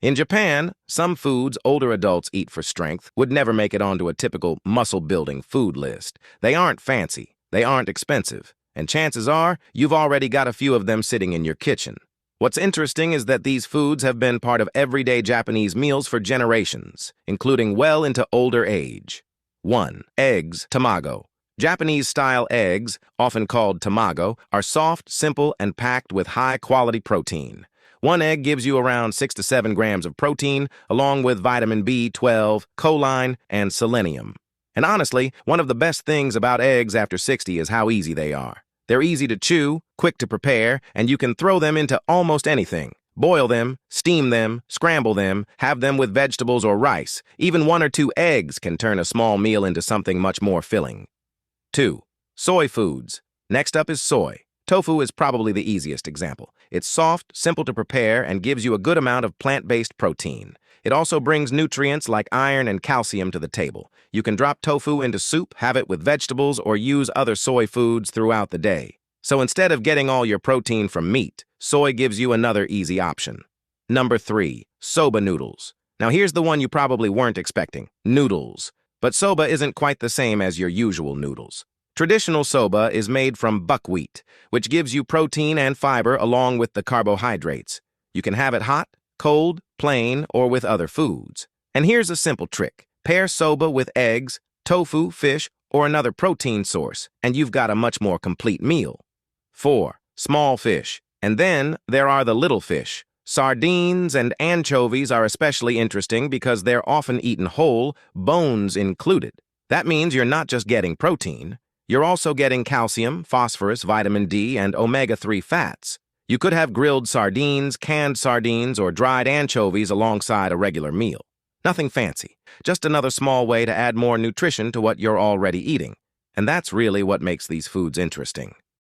In Japan, some foods older adults eat for strength would never make it onto a typical muscle-building food list. They aren't fancy, they aren't expensive, and chances are you've already got a few of them sitting in your kitchen. What's interesting is that these foods have been part of everyday Japanese meals for generations, including well into older age. 1. Eggs, Tamago. Japanese-style eggs, often called Tamago, are soft, simple, and packed with high-quality protein. One egg gives you around 6 to 7 grams of protein, along with vitamin B12, choline, and selenium. And honestly, one of the best things about eggs after 60 is how easy they are. They're easy to chew, quick to prepare, and you can throw them into almost anything. Boil them, steam them, scramble them, have them with vegetables or rice. Even 1 or 2 eggs can turn a small meal into something much more filling. 2. Soy foods. Next up is soy. Tofu is probably the easiest example. It's soft, simple to prepare, and gives you a good amount of plant-based protein. It also brings nutrients like iron and calcium to the table. You can drop tofu into soup, have it with vegetables, or use other soy foods throughout the day. So instead of getting all your protein from meat, soy gives you another easy option. Number 3. Soba noodles. Now here's the one you probably weren't expecting. Noodles. But soba isn't quite the same as your usual noodles. Traditional soba is made from buckwheat, which gives you protein and fiber along with the carbohydrates. You can have it hot, cold, plain, or with other foods. And here's a simple trick. Pair soba with eggs, tofu, fish, or another protein source, and you've got a much more complete meal. 4. Small fish. And then there are the little fish. Sardines and anchovies are especially interesting because they're often eaten whole, bones included. That means you're not just getting protein. You're also getting calcium, phosphorus, vitamin D, and omega-3 fats. You could have grilled sardines, canned sardines, or dried anchovies alongside a regular meal. Nothing fancy, just another small way to add more nutrition to what you're already eating. And that's really what makes these foods interesting.